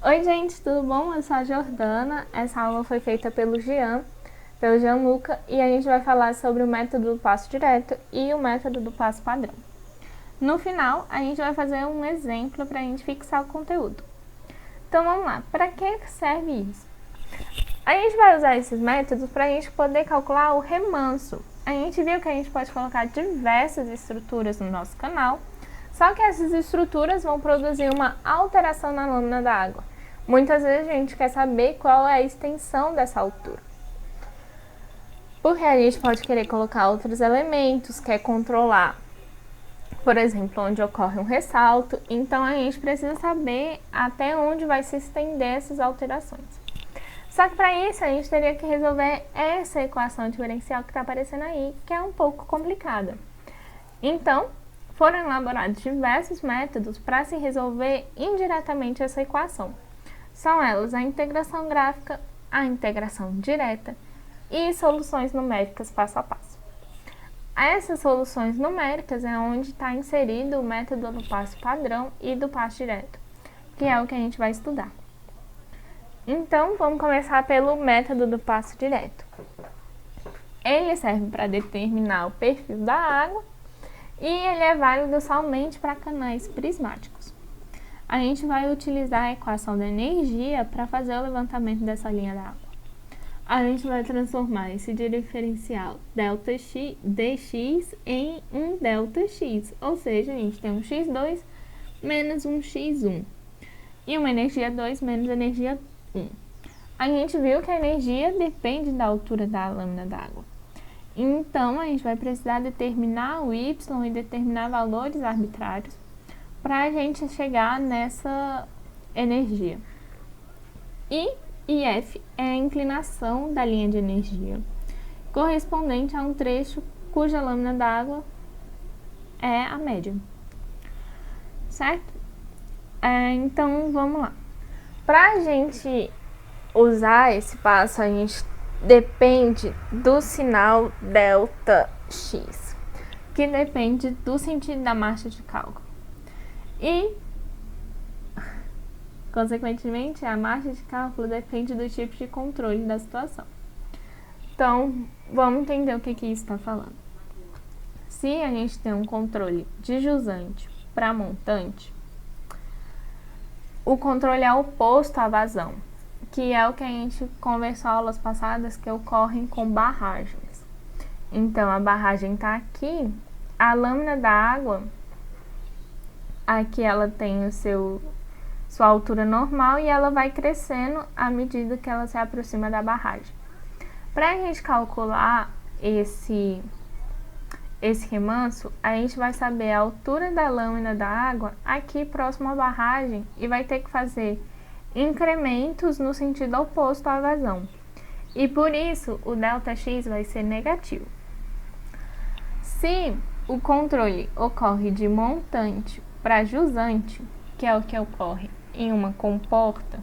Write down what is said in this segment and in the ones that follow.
Oi gente, tudo bom? Eu sou a Jordana. Essa aula foi feita pelo Gianluca, e a gente vai falar sobre o método do passo direto e o método do passo padrão. No final, a gente vai fazer um exemplo para a gente fixar o conteúdo. Então vamos lá, para que serve isso? A gente vai usar esses métodos para a gente poder calcular o remanso. A gente viu que a gente pode colocar diversas estruturas no nosso canal, só que essas estruturas vão produzir uma alteração na lâmina da água. Muitas vezes a gente quer saber qual é a extensão dessa altura. Porque a gente pode querer colocar outros elementos, quer controlar, por exemplo, onde ocorre um ressalto. Então a gente precisa saber até onde vai se estender essas alterações. Só que para isso a gente teria que resolver essa equação diferencial que está aparecendo aí, que é um pouco complicada. Então, foram elaborados diversos métodos para se resolver indiretamente essa equação. São elas a integração gráfica, a integração direta e soluções numéricas passo a passo. Essas soluções numéricas é onde está inserido o método do passo padrão e do passo direto, que é o que a gente vai estudar. Então, vamos começar pelo método do passo direto. Ele serve para determinar o perfil da água e ele é válido somente para canais prismáticos. A gente vai utilizar a equação da energia para fazer o levantamento dessa linha d'água. A gente vai transformar esse diferencial ΔX, dx em um ΔX, ou seja, a gente tem um x2 menos um x1 e uma energia 2 menos energia 1. A gente viu que a energia depende da altura da lâmina d'água. Então, a gente vai precisar determinar o y e determinar valores arbitrários para a gente chegar nessa energia. E IF é a inclinação da linha de energia, correspondente a um trecho cuja lâmina d'água é a média. Certo? Então, vamos lá. Para a gente usar esse passo, a gente depende do sinal ΔX, que depende do sentido da marcha de cálculo. E, consequentemente, a marcha de cálculo depende do tipo de controle da situação. Então, vamos entender o que isso está falando. Se a gente tem um controle de jusante para montante, o controle é oposto à vazão, que é o que a gente conversou em aulas passadas, que ocorrem com barragens. Então, a barragem está aqui, a lâmina da água, aqui ela tem sua altura normal e ela vai crescendo à medida que ela se aproxima da barragem. Para a gente calcular esse remanso, a gente vai saber a altura da lâmina da água aqui próximo à barragem e vai ter que fazer incrementos no sentido oposto à vazão. E por isso o ΔX vai ser negativo. Se o controle ocorre de montante para jusante, que é o que ocorre em uma comporta,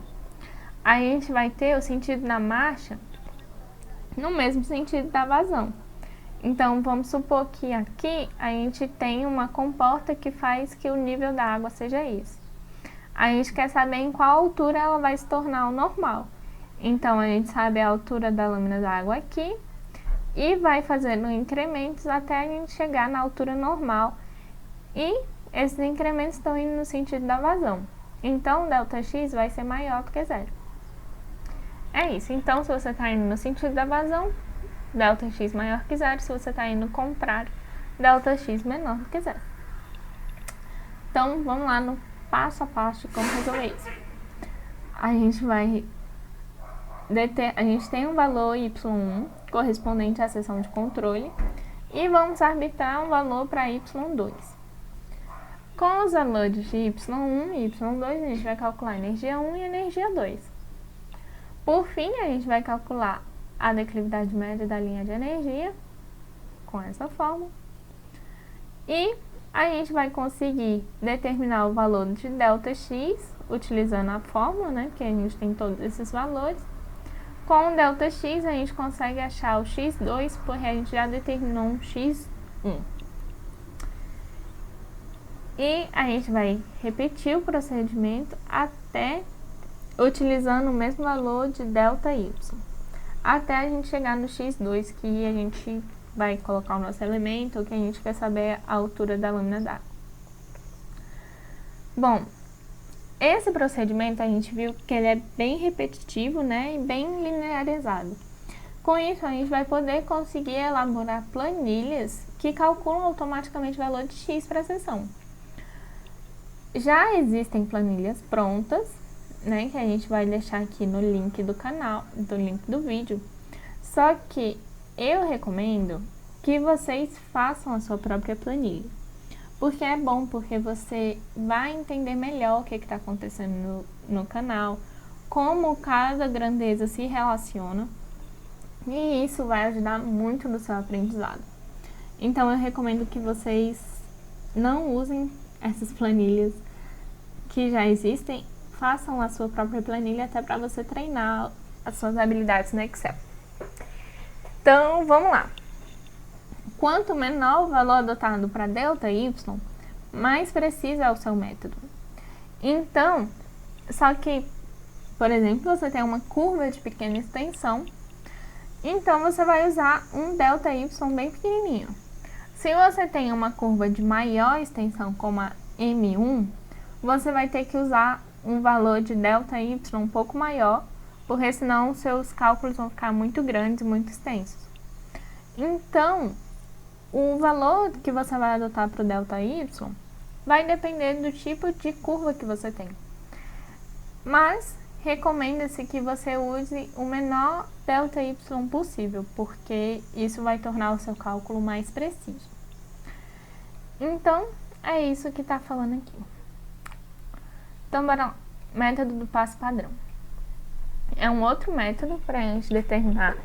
a gente vai ter o sentido da marcha no mesmo sentido da vazão. Então, vamos supor que aqui a gente tem uma comporta que faz que o nível da água seja esse. A gente quer saber em qual altura ela vai se tornar o normal. Então, a gente sabe a altura da lâmina da água aqui e vai fazendo incrementos até a gente chegar na altura normal. E esses incrementos estão indo no sentido da vazão. Então, ΔX vai ser maior do que zero. É isso. Então, se você está indo no sentido da vazão, ΔX maior que zero. Se você está indo no contrário, ΔX menor do que zero. Então, vamos lá no passo a passo de como resolver isso. A gente tem um valor y1 correspondente à seção de controle e vamos arbitrar um valor para y2. Com os valores de y1 e y2, a gente vai calcular a energia 1 e a energia 2. Por fim, a gente vai calcular a declividade média da linha de energia com essa fórmula. E a gente vai conseguir determinar o valor de ΔX utilizando a fórmula, né, que a gente tem todos esses valores. Com o ΔX a gente consegue achar o x2, porque a gente já determinou um x1. E a gente vai repetir o procedimento até utilizando o mesmo valor de ΔY, até a gente chegar no x2, que a gente vai colocar o nosso elemento, que a gente quer saber a altura da lâmina d'água. Bom, esse procedimento a gente viu que ele é bem repetitivo, né, e bem linearizado. Com isso, a gente vai poder conseguir elaborar planilhas que calculam automaticamente o valor de x para a seção. Já existem planilhas prontas, né, que a gente vai deixar aqui no link do canal, do link do vídeo. Só que eu recomendo que vocês façam a sua própria planilha. Porque é bom, porque você vai entender melhor o que está acontecendo no canal, como cada grandeza se relaciona, e isso vai ajudar muito no seu aprendizado. Então eu recomendo que vocês não usem essas planilhas que já existem, façam a sua própria planilha até para você treinar as suas habilidades no Excel. Então vamos lá. Quanto menor o valor adotado para ΔY, mais preciso é o seu método. Então, só que, por exemplo, você tem uma curva de pequena extensão, então você vai usar um ΔY bem pequenininho. Se você tem uma curva de maior extensão, como a M1, você vai ter que usar um valor de ΔY um pouco maior, porque senão seus cálculos vão ficar muito grandes, muito extensos. Então, o valor que você vai adotar para o ΔY vai depender do tipo de curva que você tem. Mas recomenda-se que você use o menor ΔY possível, porque isso vai tornar o seu cálculo mais preciso. Então, é isso que está falando aqui. Então, bora lá. Método do passo padrão. É um outro método para a gente determinar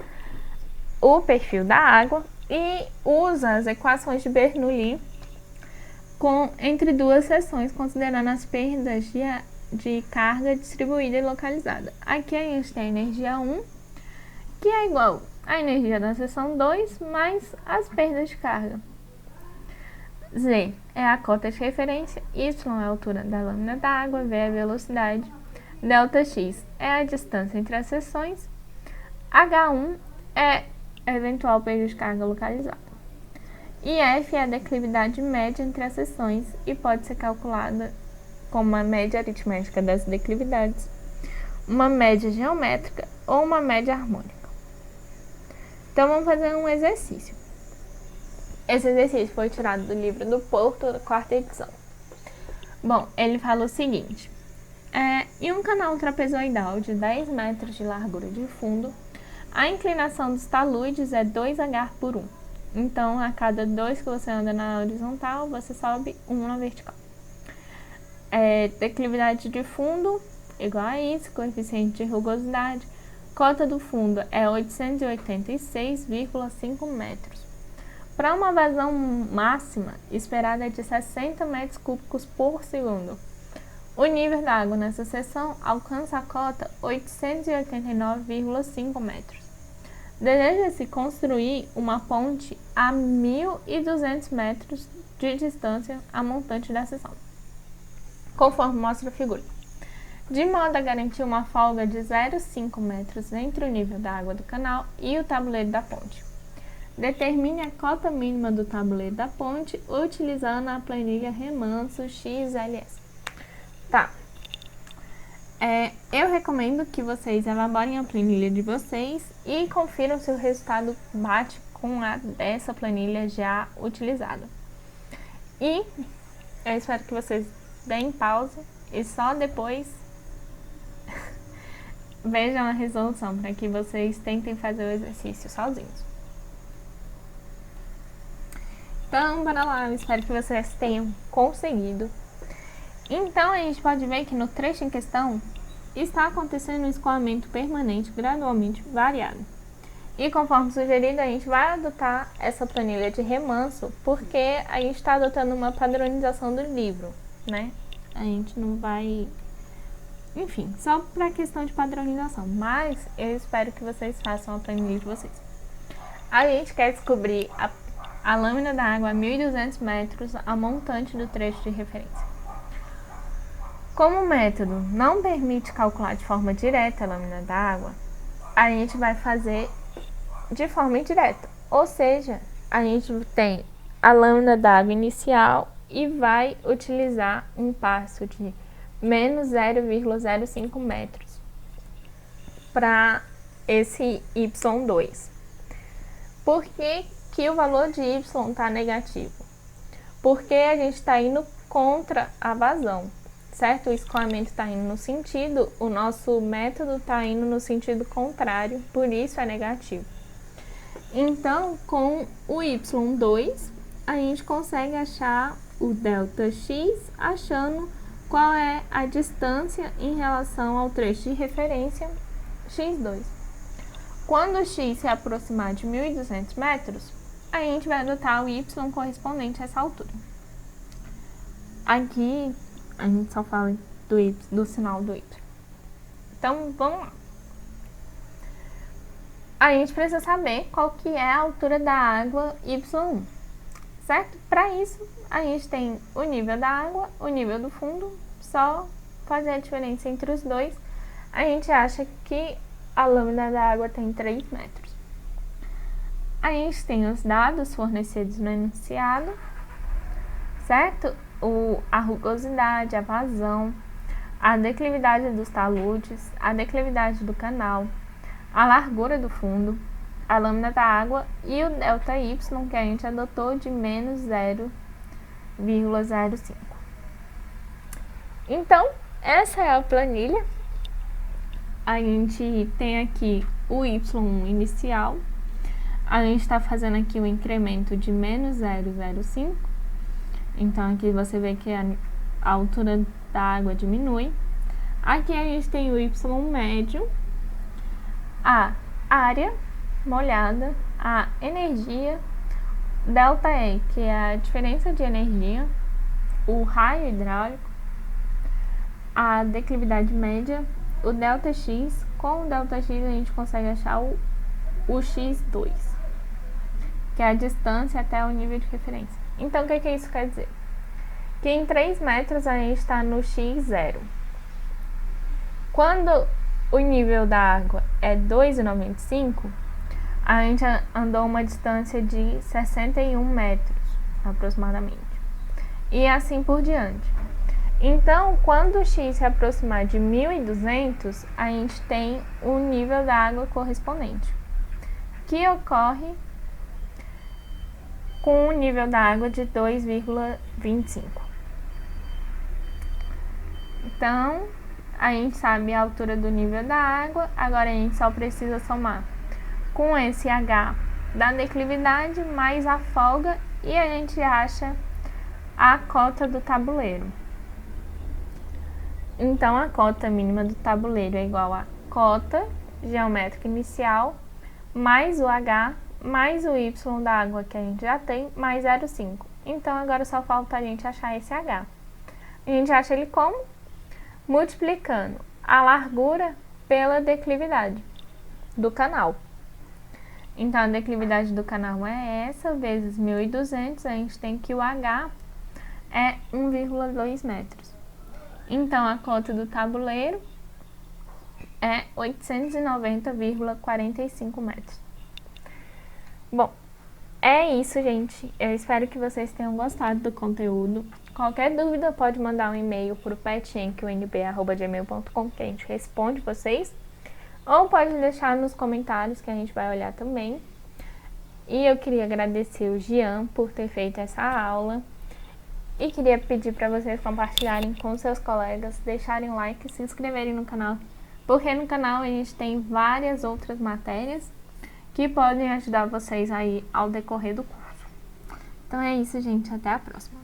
o perfil da água e usa as equações de Bernoulli entre duas seções, considerando as perdas de carga distribuída e localizada. Aqui a gente tem a energia 1, que é igual à energia da seção 2 mais as perdas de carga. Z é a cota de referência, Y é a altura da lâmina d'água, V é a velocidade, ΔX é a distância entre as seções, H1 é a eventual perda de carga localizada. E F é a declividade média entre as seções e pode ser calculada como uma média aritmética das declividades, uma média geométrica ou uma média harmônica. Então vamos fazer um exercício. Esse exercício foi tirado do livro do Porto, da 4ª edição. Bom, ele fala o seguinte: em um canal trapezoidal de 10 metros de largura de fundo, a inclinação dos taludes é 2H por 1. Então, a cada 2 que você anda na horizontal, você sobe 1 na vertical. Declividade de fundo, igual a isso, coeficiente de rugosidade. Cota do fundo é 886,5 metros. Para uma vazão máxima, esperada é de 60 metros cúbicos por segundo. O nível da água nessa seção alcança a cota 889,5 metros. Deseja-se construir uma ponte a 1.200 metros de distância a montante da seção, conforme mostra a figura, de modo a garantir uma folga de 0,5 metros entre o nível da água do canal e o tabuleiro da ponte. Determine a cota mínima do tabuleiro da ponte utilizando a planilha Remanso XLS. Tá. Eu recomendo que vocês elaborem a planilha de vocês e confiram se o resultado bate com a dessa planilha já utilizada. E eu espero que vocês deem pausa e só depois vejam a resolução, para que vocês tentem fazer o exercício sozinhos. Então, bora lá, eu espero que vocês tenham conseguido. Então, a gente pode ver que no trecho em questão está acontecendo um escoamento permanente gradualmente variado. E conforme sugerido, a gente vai adotar essa planilha de Remanso, porque a gente está adotando uma padronização do livro, né? A gente não vai... Enfim, só para questão de padronização, mas eu espero que vocês façam a planilha de vocês. A gente quer descobrir a lâmina da água a 1.200 metros, a montante do trecho de referência. Como o método não permite calcular de forma direta a lâmina d'água, a gente vai fazer de forma indireta. Ou seja, a gente tem a lâmina d'água inicial e vai utilizar um passo de menos 0,05 metros para esse Y2. Por que o valor de Y está negativo? Porque a gente está indo contra a vazão, certo? O escoamento está indo no sentido, o nosso método está indo no sentido contrário, por isso é negativo. Então, com o Y2, a gente consegue achar o ΔX, achando qual é a distância em relação ao trecho de referência x2. Quando o x se aproximar de 1.200 metros, a gente vai adotar o y correspondente a essa altura. Aqui, a gente só fala do sinal do y. Então, vamos lá. A gente precisa saber qual que é a altura da água y1, certo? Para isso, a gente tem o nível da água, o nível do fundo, só fazer a diferença entre os dois, a gente acha que a lâmina da água tem 3 metros. A gente tem os dados fornecidos no enunciado, certo? A rugosidade, a vazão, a declividade dos taludes, a declividade do canal, a largura do fundo, a lâmina da água e o ΔY que a gente adotou de menos 0,05. Então, essa é a planilha. A gente tem aqui o Y inicial, a gente está fazendo aqui o incremento de menos 0,05, então aqui você vê que a altura da água diminui. Aqui a gente tem o Y médio, a área molhada, a energia, ΔE, que é a diferença de energia, o raio hidráulico, a declividade média, o ΔX. Com o ΔX a gente consegue achar o x2, que é a distância até o nível de referência. Então, o que isso quer dizer? Que em 3 metros a gente está no x0. Quando o nível da água é 2,95, a gente andou uma distância de 61 metros, aproximadamente. E assim por diante. Então, quando o x se aproximar de 1.200, a gente tem o nível da água correspondente, que ocorre com o nível da água de 2,25. Então, a gente sabe a altura do nível da água, agora a gente só precisa somar com esse H da declividade mais a folga e a gente acha a cota do tabuleiro. Então, a cota mínima do tabuleiro é igual a cota geométrica inicial mais o H mais o Y da água que a gente já tem, mais 0,5. Então, agora só falta a gente achar esse H. A gente acha ele como? Multiplicando a largura pela declividade do canal. Então, a declividade do canal é essa, vezes 1.200, a gente tem que o H é 1,2 metros. Então, a cota do tabuleiro é 890,45 metros. Bom, é isso, gente. Eu espero que vocês tenham gostado do conteúdo. Qualquer dúvida, pode mandar um e-mail para o petenqnb@gmail.com que a gente responde vocês. Ou pode deixar nos comentários que a gente vai olhar também. E eu queria agradecer o Jean por ter feito essa aula. E queria pedir para vocês compartilharem com seus colegas, deixarem like e se inscreverem no canal. Porque no canal a gente tem várias outras matérias que podem ajudar vocês aí ao decorrer do curso. Então é isso, gente. Até a próxima.